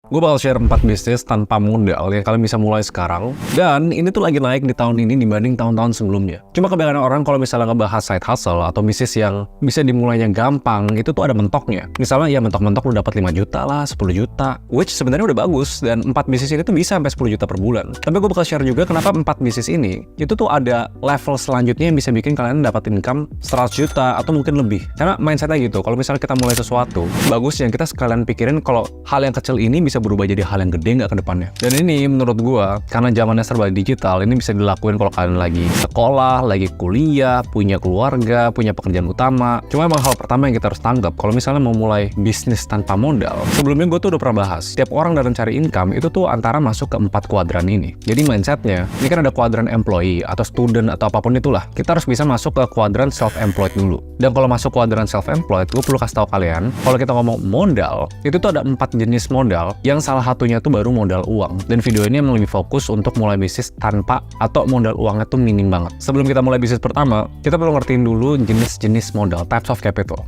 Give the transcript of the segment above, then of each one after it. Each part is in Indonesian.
Gue bakal share 4 bisnis tanpa modal yang kalian bisa mulai sekarang. Dan ini tuh lagi naik di tahun ini dibanding tahun-tahun sebelumnya. Cuma kebanyakan orang kalau misalnya ngebahas side hustle atau bisnis yang bisa dimulainya gampang, itu tuh ada mentoknya. Misalnya ya mentok-mentok lu dapat 5 juta lah, 10 juta. Which sebenarnya udah bagus, dan 4 bisnis ini tuh bisa sampai 10 juta per bulan. Tapi gue bakal share juga kenapa 4 bisnis ini, itu tuh ada level selanjutnya yang bisa bikin kalian dapat income 100 juta atau mungkin lebih. Karena mindsetnya gitu, kalau misalnya kita mulai sesuatu, bagus yang kita sekalian pikirin kalau hal yang kecil ini bisa berubah jadi hal yang gede nggak ke depannya. Dan ini menurut gua, karena zamannya serba digital, ini bisa dilakuin kalau kalian lagi sekolah, lagi kuliah, punya keluarga, punya pekerjaan utama. Cuma emang hal pertama yang kita harus tanggap, kalau misalnya mau mulai bisnis tanpa modal, sebelumnya gua tuh udah pernah bahas, setiap orang dalam cari income itu tuh antara masuk ke 4 kuadran ini. Jadi mindsetnya, ini kan ada kuadran employee atau student atau apapun itulah. Kita harus bisa masuk ke kuadran self-employed dulu. Dan kalau masuk kuadran self-employed, gue perlu kasih tahu kalian, kalau kita ngomong modal, itu tuh ada 4 jenis modal, yang salah satunya tuh baru modal uang. Dan video ini emang lebih fokus untuk mulai bisnis tanpa atau modal uangnya tuh minim banget. Sebelum kita mulai bisnis pertama, kita perlu ngertiin dulu jenis-jenis modal, types of capital.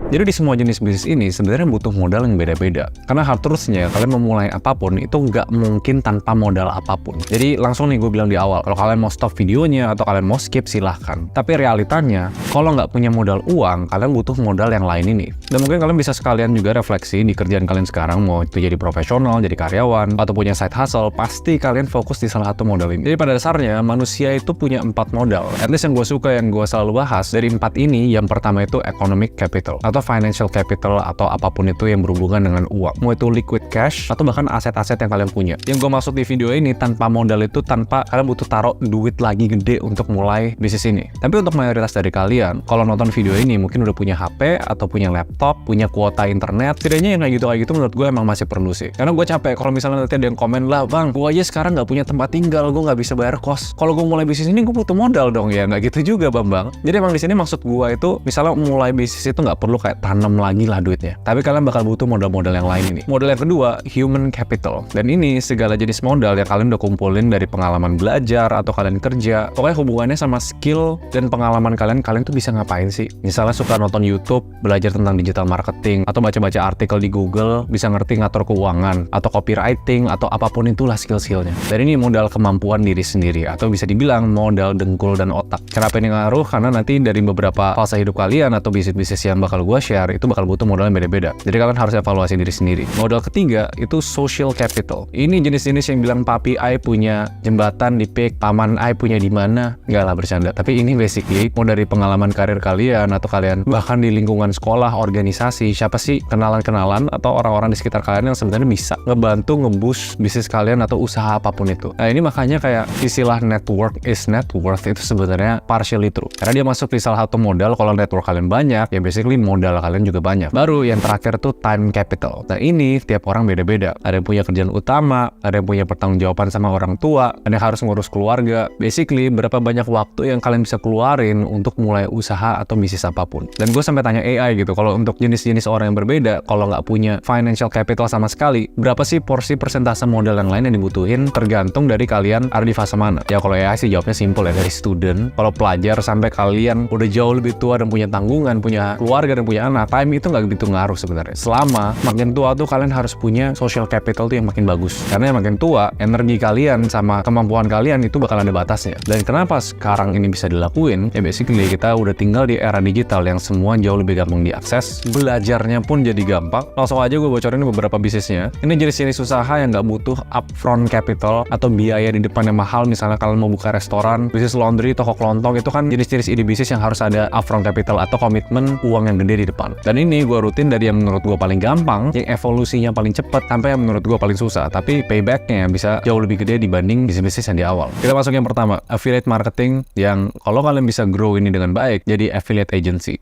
Jadi di semua jenis bisnis ini sebenarnya butuh modal yang beda-beda. Karena hard truth-nya, kalian memulai apapun itu nggak mungkin tanpa modal apapun. Jadi langsung nih gue bilang di awal, kalau kalian mau stop videonya atau kalian mau skip silahkan. Tapi realitanya, kalau nggak punya modal uang, kalian butuh modal yang lain ini. Dan mungkin kalian bisa sekalian juga refleksi di kerjaan kalian sekarang, mau itu jadi profesional, jadi karyawan, atau punya side hustle, pasti kalian fokus di salah satu modal ini. Jadi pada dasarnya, manusia itu punya 4 modal. At least yang gue suka, yang gue selalu bahas, dari 4 ini, yang pertama itu economic capital, atau financial capital, atau apapun itu yang berhubungan dengan uang. Mau itu liquid cash, atau bahkan aset-aset yang kalian punya. Yang gue maksud di video ini, tanpa modal itu, tanpa kalian butuh taruh duit lagi gede untuk mulai bisnis ini. Tapi untuk mayoritas dari kalian, kalau nonton video ini, mungkin udah punya HP, atau punya laptop, punya kuota internet. Setidaknya yang kayak gitu menurut gue emang masih perlu sih. Karena gue capek kalau misalnya nanti ada yang komen, lah bang, gue aja sekarang nggak punya tempat tinggal, gue nggak bisa bayar kos. Kalau gue mulai bisnis ini, gue butuh modal dong ya. Nggak gitu juga bang. Jadi emang di sini maksud gue itu, misalnya mulai bisnis itu nggak perlu kayak tanam lagi lah duitnya. Tapi kalian bakal butuh modal-modal yang lain ini. Modal yang kedua, human capital. Dan ini segala jenis modal yang kalian udah kumpulin dari pengalaman belajar atau kalian kerja. Pokoknya hubungannya sama skill dan pengalaman kalian tuh bisa ngapain sih? Misalnya suka nonton YouTube, belajar tentang digital marketing, atau baca-baca artikel di Google, bisa ngerti ngatur keuangan, atau copywriting, atau apapun itulah skill-skillnya. Dan ini modal kemampuan diri sendiri, atau bisa dibilang modal dengkul dan otak. Kenapa ini ngaruh? Karena nanti dari beberapa fase hidup kalian atau bisnis-bisnis yang bakal gue share, itu bakal butuh modal yang beda-beda. Jadi kalian harus evaluasi diri sendiri. Modal ketiga itu social capital. Ini jenis-jenis yang bilang papi I punya jembatan di PIK, paman I punya di mana. Enggak lah, bercanda. Tapi ini basically mau dari pengalaman karir kalian atau kalian bahkan di lingkungan sekolah, organisasi, siapa sih kenalan-kenalan atau orang-orang di sekitar kalian yang sebenarnya bisa ngebantu nge-boost bisnis kalian atau usaha apapun itu. Nah, ini makanya kayak istilah network is net worth itu sebenarnya partially true. Karena dia masuk di salah satu modal. Kalau network kalian banyak, ya basically modal kalian juga banyak. Baru yang terakhir tuh time capital. Nah ini tiap orang beda-beda. Ada yang punya kerjaan utama, ada yang punya pertanggungjawaban sama orang tua, ada yang harus ngurus keluarga. Basically berapa banyak waktu yang kalian bisa keluarin untuk mulai usaha atau bisnis apapun. Dan gue sampai tanya AI gitu, kalau untuk jenis-jenis orang yang berbeda, kalau nggak punya financial capital sama sekali, berapa sih porsi persentase modal yang lain yang dibutuhin? Tergantung dari kalian ada di fase mana. Ya kalau AI sih jawabnya simple ya, dari student, kalau pelajar sampai kalian udah jauh lebih tua dan punya tanggungan, punya keluarga dan punya anak, time itu nggak begitu ngaruh sebenarnya. Selama makin tua tuh kalian harus punya social capital tuh yang makin bagus. Karena yang makin tua, energi kalian sama kemampuan kalian itu bakal ada batasnya. Dan kenapa sekarang ini bisa dilakuin? Ya basically kita udah tinggal di era digital yang semua jauh lebih gampang diakses. Belajarnya pun jadi gampang. Langsung aja gue bocorin beberapa bisnisnya. Ini jenis-jenis usaha yang nggak butuh upfront capital atau biaya di depan yang mahal. Misalnya kalian mau buka restoran, bisnis laundry, toko kelontong, itu kan jenis-jenis ide bisnis yang harus ada upfront capital atau komitmen uang yang gede di depan. Dan ini gue rutin dari yang menurut gue paling gampang, yang evolusinya paling cepat, sampai yang menurut gue paling susah, tapi paybacknya bisa jauh lebih gede dibanding bisnis-bisnis yang di awal. Kita masuk yang pertama, affiliate marketing, yang kalau kalian bisa grow ini dengan baik, jadi affiliate agency.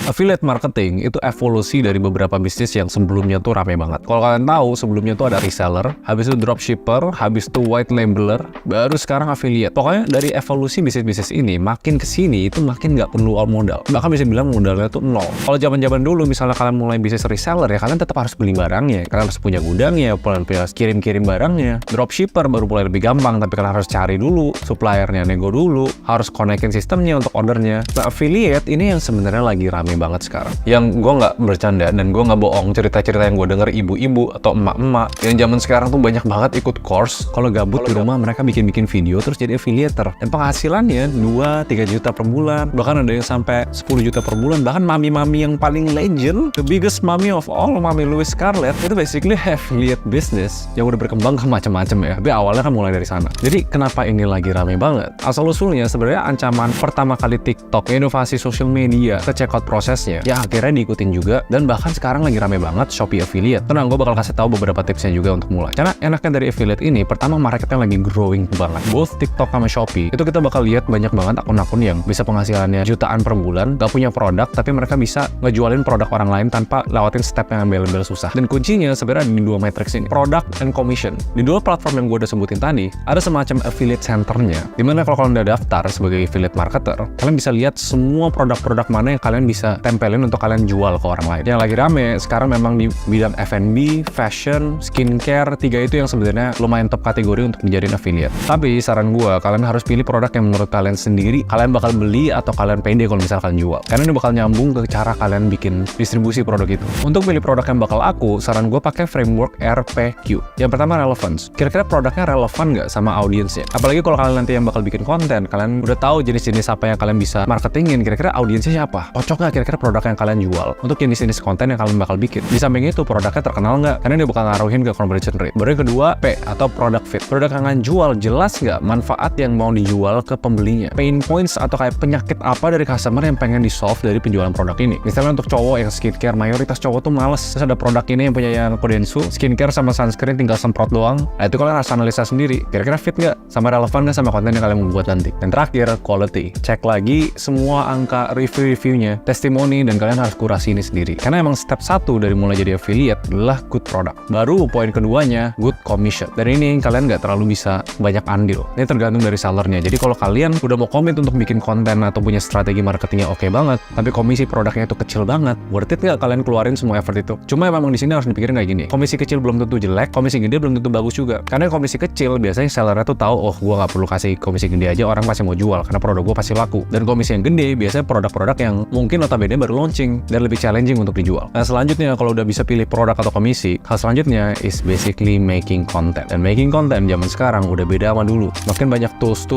Affiliate marketing itu evolusi dari beberapa bisnis yang sebelumnya tuh rame banget. Kalau kalian tahu, sebelumnya tuh ada reseller, habis itu dropshipper, habis itu white labeler, baru sekarang affiliate. Pokoknya dari evolusi bisnis-bisnis ini, makin kesini itu makin nggak perlu all modal. Bahkan bisa bilang modalnya tuh nol. Kalau zaman-zaman dulu, misalnya kalian mulai bisnis reseller ya, kalian tetap harus beli barangnya. Kalian harus punya gudangnya, kalian harus kirim-kirim barangnya. Dropshipper baru mulai lebih gampang, tapi kalian harus cari dulu, suppliernya nego dulu, harus konekin sistemnya untuk ordernya. Nah, affiliate ini yang sebenarnya lagi rame rame banget sekarang. Yang gue nggak bercanda dan gue nggak bohong, cerita-cerita yang gue denger ibu-ibu atau emak-emak yang zaman sekarang tuh banyak banget ikut course. Kalau gabut di rumah mereka bikin video terus jadi affiliator. Dan penghasilannya 2-3 juta per bulan. Bahkan ada yang sampai 10 juta per bulan. Bahkan mami-mami yang paling legend, the biggest mommy of all, Mami Louise Scarlett, itu basically affiliate business yang udah berkembang ke macam-macam ya. Tapi awalnya kan mulai dari sana. Jadi kenapa ini lagi rame banget? Asal-usulnya sebenarnya ancaman pertama kali TikTok, inovasi social media, ke checkout prosesnya, ya akhirnya diikutin juga. Dan bahkan sekarang lagi rame banget Shopee Affiliate. Tenang, gue bakal kasih tahu beberapa tipsnya juga untuk mulai. Karena enaknya dari affiliate ini, pertama marketnya lagi growing banget. Both TikTok sama Shopee, itu kita bakal lihat banyak banget akun-akun yang bisa penghasilannya jutaan per bulan, gak punya produk, tapi mereka bisa ngejualin produk orang lain tanpa lewatin step yang embel-embel susah. Dan kuncinya sebenarnya di dua matrix ini, product and commission. Di dua platform yang gue udah sebutin tadi, ada semacam affiliate centernya, dimana kalau kalian udah daftar sebagai affiliate marketer, kalian bisa lihat semua produk-produk mana yang kalian bisa tempelin untuk kalian jual ke orang lain. Yang lagi rame sekarang memang di bidang F&B, fashion, skincare, tiga itu yang sebenarnya lumayan top kategori untuk dijadiin affiliate. Tapi saran gue, kalian harus pilih produk yang menurut kalian sendiri kalian bakal beli atau kalian pede kalau misalnya kalian jual. Karena ini bakal nyambung ke cara kalian bikin distribusi produk itu. Untuk pilih produk yang bakal aku, saran gue pakai framework RPQ. Yang pertama, relevance. Kira-kira produknya relevan nggak sama audiensnya? Apalagi kalau kalian nanti yang bakal bikin konten, kalian udah tahu jenis-jenis apa yang kalian bisa marketingin, kira-kira audiensnya siapa? Cocok nggak kira-kira produk yang kalian jual untuk jenis-jenis konten yang kalian bakal bikin? Di samping itu, produknya terkenal nggak? Karena dia bakal ngaruhin ke conversion rate. Baru yang kedua, P atau product fit. Produk yang kalian jual jelas nggak manfaat yang mau dijual ke pembelinya? Pain points atau kayak penyakit apa dari customer yang pengen di-solve dari penjualan produk ini? Misalnya untuk cowok yang skincare, mayoritas cowok tuh males. Terus ada produk ini yang punya yang Kodensu, skincare sama sunscreen tinggal semprot doang. Nah itu kalian harus analisa sendiri. Kira-kira fit nggak? Sama relevan nggak sama konten yang kalian mau buat nanti? Dan terakhir, quality. Cek lagi semua angka review-reviewnya, testimoni, dan kalian harus kurasi ini sendiri. Karena emang step 1 dari mulai jadi affiliate adalah good product. Baru poin keduanya, good commission. Dan ini kalian nggak terlalu bisa banyak andil. Ini tergantung dari sellernya. Jadi kalau kalian udah mau komit untuk bikin konten atau punya strategi marketingnya oke banget, tapi komisi produknya itu kecil banget, worth it nggak kalian keluarin semua effort itu? Cuma memang di sini harus dipikirin kayak gini. Komisi kecil belum tentu jelek, komisi gede belum tentu bagus juga. Karena komisi kecil biasanya sellernya tuh tahu, oh gue nggak perlu kasih komisi gede aja, orang pasti mau jual karena produk gue pasti laku. Dan komisi yang gede biasanya produk-produk yang mungkin notabene baru launching dan lebih challenging untuk dijual. Nah selanjutnya kalau udah bisa pilih produk atau komisi, hal selanjutnya is basically making content. Dan making content zaman sekarang udah beda sama dulu. Makin banyak tools,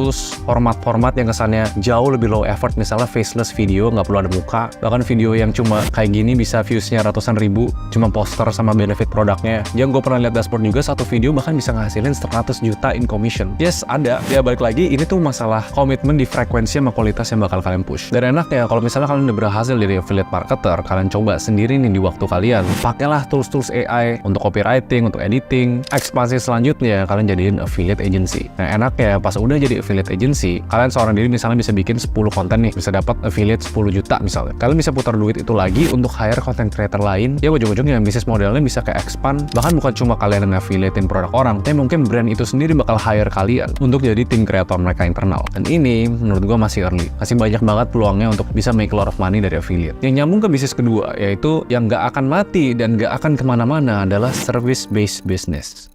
format-format yang kesannya jauh lebih low effort. Misalnya faceless video, nggak perlu ada muka. Bahkan video yang cuma kayak gini bisa viewsnya ratusan ribu, cuma poster sama benefit produknya. Yang gue pernah lihat dashboard juga, satu video bahkan bisa ngasilin 100 juta in commission. Yes, ada. Ya balik lagi, ini tuh masalah komitmen di frekuensi sama kualitas yang bakal kalian push. Dan enak ya, kalau misalnya kalian udah berhasil jadi affiliate marketer, kalian coba sendiri nih di waktu kalian. Pakailah tools-tools AI untuk copywriting, untuk editing. Ekspansi selanjutnya, kalian jadiin affiliate agency. Nah enaknya, pas udah jadi affiliate agency, kalian seorang diri misalnya bisa bikin 10 konten nih, bisa dapat affiliate 10 juta misalnya. Kalian bisa putar duit itu lagi untuk hire content creator lain, ya ujung-ujungnya bisnis modelnya bisa kayak expand. Bahkan bukan cuma kalian yang affiliatein produk orang, tapi mungkin brand itu sendiri bakal hire kalian untuk jadi tim kreator mereka internal. Dan ini menurut gue masih early, masih banyak banget peluangnya untuk bisa make a lot of money dari affiliate. Yang nyambung ke bisnis kedua, yaitu yang gak akan mati dan gak akan kemana-mana, adalah service-based business.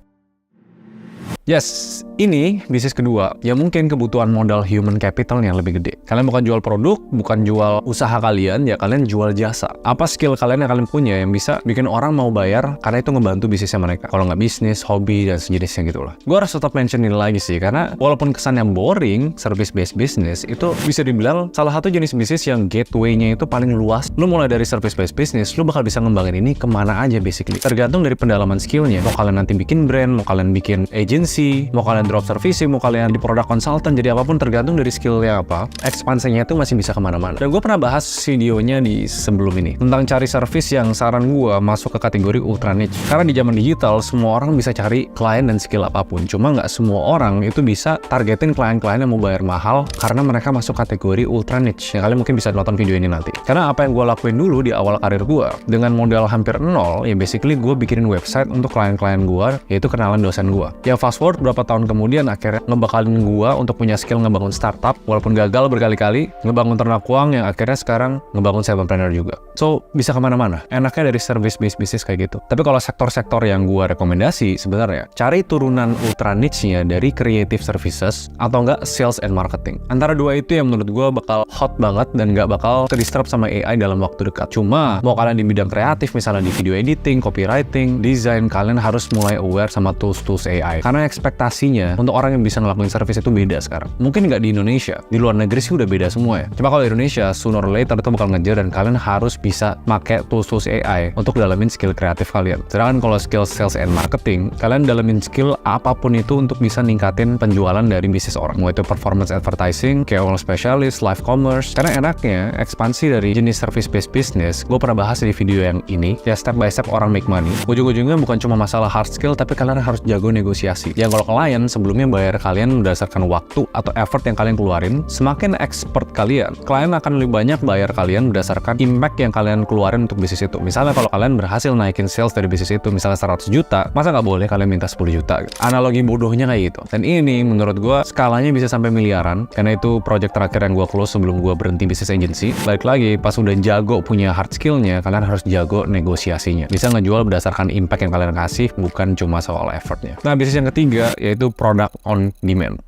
Yes, ini bisnis kedua yang mungkin kebutuhan modal human capital yang lebih gede. Kalian bukan jual produk, bukan jual usaha kalian, ya kalian jual jasa. Apa skill kalian yang kalian punya yang bisa bikin orang mau bayar karena itu ngebantu bisnisnya mereka. Kalau nggak bisnis, hobi, dan sejenisnya gitu lah. Gue harus tetap mention ini lagi sih, karena walaupun kesannya boring, service-based business itu bisa dibilang salah satu jenis bisnis yang gateway-nya itu paling luas. Lu mulai dari service-based business, lu bakal bisa ngembangin ini kemana aja basically. Tergantung dari pendalaman skillnya. Mau kalian nanti bikin brand, mau kalian bikin agency, mau kalian drop servicing, mau kalian di product consultant, jadi apapun tergantung dari skillnya apa, ekspansinya itu masih bisa kemana-mana. Dan gue pernah bahas videonya di sebelum ini tentang cari service yang saran gue masuk ke kategori ultra niche. Karena di zaman digital semua orang bisa cari klien dan skill apapun, cuma nggak semua orang itu bisa targetin klien-klien yang mau bayar mahal karena mereka masuk kategori ultra niche. Ya, kalian mungkin bisa nonton video ini nanti. Karena apa yang gue lakuin dulu di awal karir gue dengan modal hampir nol, ya basically gue bikinin website untuk klien-klien gue, yaitu kenalan dosen gue. Ya fast forward berapa tahun kemudian akhirnya ngebakalin gua untuk punya skill ngebangun startup, walaupun gagal berkali-kali, ngebangun ternak uang yang akhirnya sekarang ngebangun self-entrepreneur juga. So, bisa kemana-mana. Enaknya dari service-based business kayak gitu. Tapi kalau sektor-sektor yang gua rekomendasi sebenarnya, cari turunan ultra niche-nya dari creative services atau enggak sales and marketing. Antara dua itu yang menurut gua bakal hot banget dan nggak bakal ke-disrupt sama AI dalam waktu dekat. Cuma, mau kalian di bidang kreatif, misalnya di video editing, copywriting, design, kalian harus mulai aware sama tools-tools AI. Karena ekspektasinya untuk orang yang bisa ngelakuin service itu beda sekarang. Mungkin nggak di Indonesia, di luar negeri sih udah beda semua ya. Cuma kalau di Indonesia, sooner or later itu bakal ngejar dan kalian harus bisa pakai tools-tools AI untuk dalamin skill kreatif kalian. Sedangkan kalau skill sales and marketing, kalian dalamin skill apapun itu untuk bisa ningkatin penjualan dari bisnis orang. Mau itu performance advertising, KOL specialist, live commerce. Karena enaknya, ekspansi dari jenis service-based business, gue pernah bahas di video yang ini, ya step by step orang make money. Ujung-ujungnya bukan cuma masalah hard skill, tapi kalian harus jago negosiasi. Yang kalau klien sebelumnya bayar kalian berdasarkan waktu atau effort yang kalian keluarin, semakin expert kalian, klien akan lebih banyak bayar kalian berdasarkan impact yang kalian keluarin untuk bisnis itu. Misalnya kalau kalian berhasil naikin sales dari bisnis itu, misalnya 100 juta, masa nggak boleh kalian minta 10 juta? Analogi bodohnya kayak gitu. Dan ini menurut gue skalanya bisa sampai miliaran, karena itu project terakhir yang gue close sebelum gue berhenti bisnis agency. Balik lagi, pas udah jago punya hard skillnya, kalian harus jago negosiasinya. Bisa ngejual berdasarkan impact yang kalian kasih, bukan cuma soal effortnya. Nah, bisnis yang ketiga yaitu product on demand.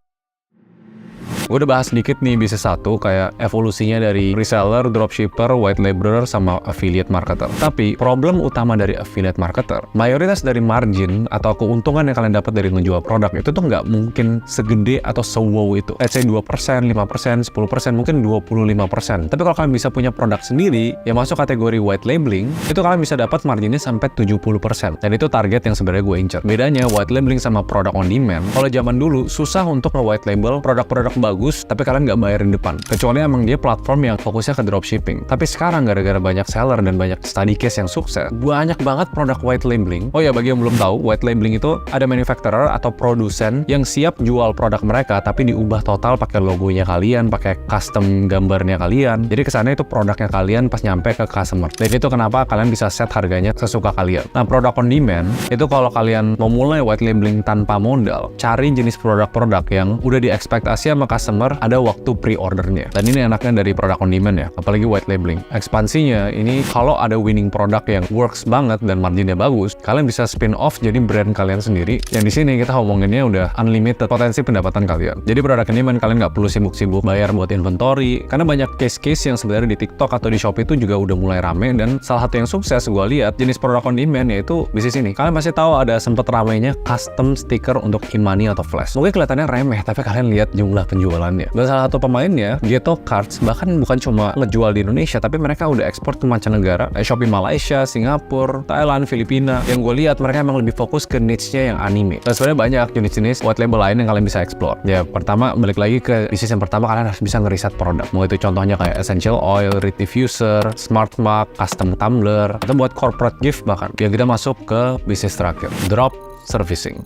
Gue udah bahas sedikit nih bisnis satu, kayak evolusinya dari reseller, dropshipper, white labeler, sama affiliate marketer. Tapi problem utama dari affiliate marketer, mayoritas dari margin atau keuntungan yang kalian dapat dari ngejual produk itu tuh nggak mungkin segede atau se-wow itu. Let's say 2%, 5%, 10%, mungkin 25%. Tapi kalau kalian bisa punya produk sendiri yang masuk kategori white labeling, itu kalian bisa dapat marginnya sampai 70%. Dan itu target yang sebenarnya gue incer. Bedanya white labeling sama product on demand, kalau zaman dulu susah untuk nge-white label produk-produk bagus, tapi kalian nggak bayarin depan. Kecuali emang dia platform yang fokusnya ke dropshipping. Tapi sekarang gara-gara banyak seller dan banyak study case yang sukses, banyak banget produk white labeling. Oh ya, bagi yang belum tahu, white labeling itu ada manufacturer atau produsen yang siap jual produk mereka, tapi diubah total pakai logonya kalian, pakai custom gambarnya kalian. Jadi kesannya itu produknya kalian pas nyampe ke customer. Dan itu kenapa kalian bisa set harganya sesuka kalian. Nah, product on demand, itu kalau kalian mau mulai white labeling tanpa modal, cari jenis produk-produk yang udah diekspektasi sama customer, ada waktu pre-ordernya. Dan ini enaknya dari product on demand ya, apalagi white labeling. Ekspansinya ini kalau ada winning product yang works banget dan marginnya bagus, kalian bisa spin off jadi brand kalian sendiri. Yang di sini kita ngomonginnya udah unlimited potensi pendapatan kalian. Jadi product on demand kalian nggak perlu sibuk-sibuk bayar buat inventory, karena banyak case-case yang sebenarnya di TikTok atau di Shopee itu juga udah mulai rame. Dan salah satu yang sukses gue lihat jenis product on demand yaitu bisnis ini. Kalian masih tahu ada sempet ramenya custom sticker untuk e-money atau flash. Mungkin kelihatannya remeh, tapi kalian lihat jumlah penjualannya. Dan salah satu pemainnya, Ghetto Cards, bahkan bukan cuma ngejual di Indonesia, tapi mereka udah ekspor ke mancanegara, Shopee Malaysia, Singapura, Thailand, Filipina. Yang gue lihat mereka emang lebih fokus ke niche-nya yang anime. Dan sebenarnya banyak jenis-jenis white label lain yang kalian bisa explore. Ya, pertama, balik lagi ke bisnis yang pertama, kalian harus bisa ngeriset produk. Mau itu contohnya kayak essential oil, reed diffuser, smart mug, custom tumbler, atau buat corporate gift bahkan. Yang kita masuk ke bisnis terakhir, drop servicing.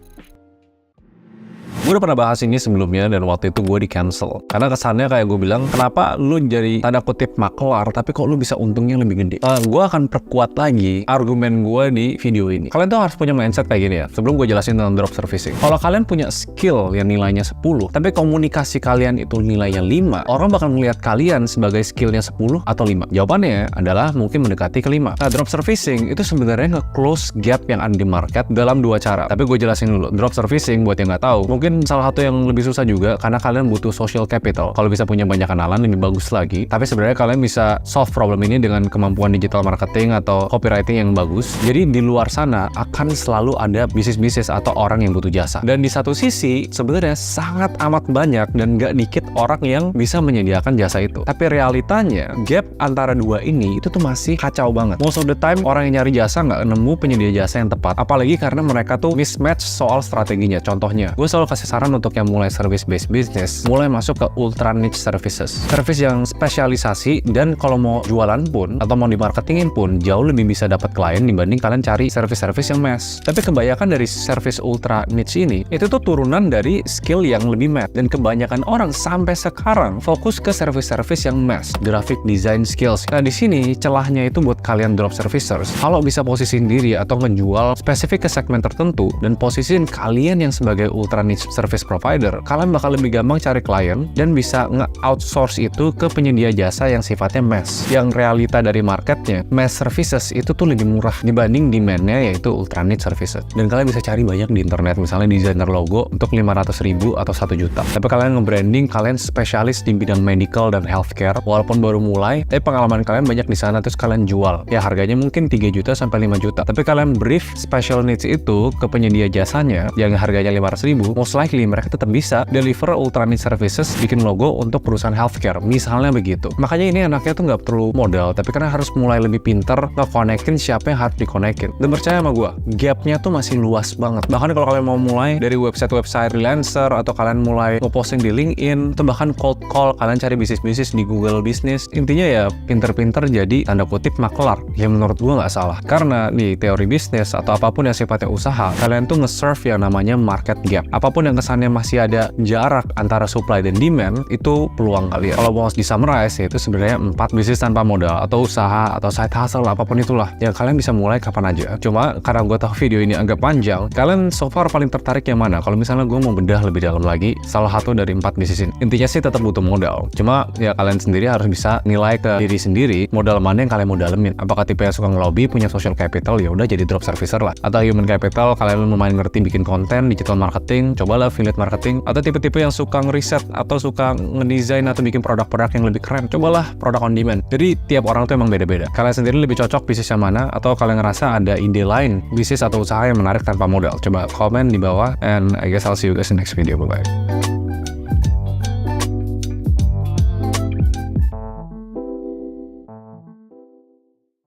Gue udah pernah bahas ini sebelumnya dan waktu itu gue di cancel karena kesannya kayak gue bilang, kenapa lu jadi tanda kutip maklar tapi kok lu bisa untungnya lebih gede. Gue akan perkuat lagi argumen gue di video ini. Kalian tuh harus punya mindset kayak gini ya. Sebelum gue jelasin tentang drop servicing, kalau kalian punya skill yang nilainya 10 tapi komunikasi kalian itu nilainya 5, orang bakal melihat kalian sebagai skillnya 10 atau 5. Jawabannya adalah mungkin mendekati ke 5. Nah, drop servicing itu sebenarnya nge-close gap yang ada di market dalam dua cara. Tapi gue jelasin dulu. Drop servicing buat yang nggak tahu, mungkin salah satu yang lebih susah juga karena kalian butuh social capital. Kalau bisa punya banyak kenalan lebih bagus lagi. Tapi sebenarnya kalian bisa solve problem ini dengan kemampuan digital marketing atau copywriting yang bagus. Jadi di luar sana akan selalu ada bisnis-bisnis atau orang yang butuh jasa. Dan di satu sisi sebenarnya sangat amat banyak dan nggak dikit orang yang bisa menyediakan jasa itu. Tapi realitanya gap antara dua ini itu tuh masih kacau banget. Most of the time orang yang nyari jasa nggak nemu penyedia jasa yang tepat. Apalagi karena mereka tuh mismatch soal strateginya. Contohnya, gue selalu kasih saran untuk yang mulai service-based business, mulai masuk ke ultra niche services. Service yang spesialisasi, dan kalau mau jualan pun, atau mau dimarketingin pun, jauh lebih bisa dapat klien dibanding kalian cari service-service yang mass. Tapi kebanyakan dari service ultra niche ini, itu tuh turunan dari skill yang lebih mass. Dan kebanyakan orang sampai sekarang fokus ke service-service yang mass, graphic design skills. Nah, di sini celahnya itu buat kalian drop servicers. Kalau bisa posisiin diri atau ngejual spesifik ke segmen tertentu dan posisiin kalian yang sebagai ultra niche service provider, kalian bakal lebih gampang cari klien dan bisa nge-outsource itu ke penyedia jasa yang sifatnya mass. Yang realita dari marketnya, mass services itu tuh lebih murah dibanding demand-nya yaitu ultra niche services. Dan kalian bisa cari banyak di internet, misalnya desainer logo untuk 500.000 atau 1 juta. Tapi kalian nge-branding, kalian spesialis di bidang medical dan healthcare, walaupun baru mulai, tapi pengalaman kalian banyak di sana, terus kalian jual. Ya harganya mungkin 3 juta sampai 5 juta. Tapi kalian brief special needs itu ke penyedia jasanya yang harganya 500.000, most likely mereka tetap bisa deliver ultra niche services, bikin logo untuk perusahaan healthcare, misalnya begitu. Makanya ini anaknya tuh nggak perlu modal, tapi karena harus mulai lebih pinter nge-connectin siapa yang harus di-connectin. Dan percaya sama gue, gapnya tuh masih luas banget. Bahkan kalau kalian mau mulai dari website-website freelancer, atau kalian mulai nge-posting di LinkedIn, atau bahkan cold call, kalian cari bisnis-bisnis di Google Business, intinya ya pinter-pinter jadi tanda kutip maklar. Ya menurut gue nggak salah. Karena di teori bisnis atau apapun yang sifatnya usaha, kalian tuh nge-serve yang namanya market gap. Apapun yang kesannya masih ada jarak antara supply dan demand, itu peluang kalian. Kalau mau di-summarize, itu sebenarnya 4 bisnis tanpa modal, atau usaha, atau side hustle, apapun itulah. Ya kalian bisa mulai kapan aja. Cuma karena gue tahu video ini agak panjang, kalian so far paling tertarik yang mana? Kalau misalnya gue mau bedah lebih dalam lagi, salah satu dari 4 bisnis ini. Intinya sih tetap butuh modal. Cuma ya kalian sendiri harus bisa nilai ke diri sendiri, modal mana yang kalian mau dalemin. Apakah tipe yang suka ngelobi, punya social capital, ya udah jadi drop servicer lah. Atau human capital, kalian lumayan ngerti bikin konten, digital marketing, cobalah affiliate marketing. Atau tipe-tipe yang suka ngeriset atau suka ngedesain atau bikin produk-produk yang lebih keren, cobalah produk on demand. Jadi tiap orang tuh emang beda-beda. Kalian sendiri lebih cocok bisnis yang mana, atau kalian ngerasa ada ide lain bisnis atau usaha yang menarik tanpa modal, coba komen di bawah, and I guess I'll see you guys in the next video. Bye bye.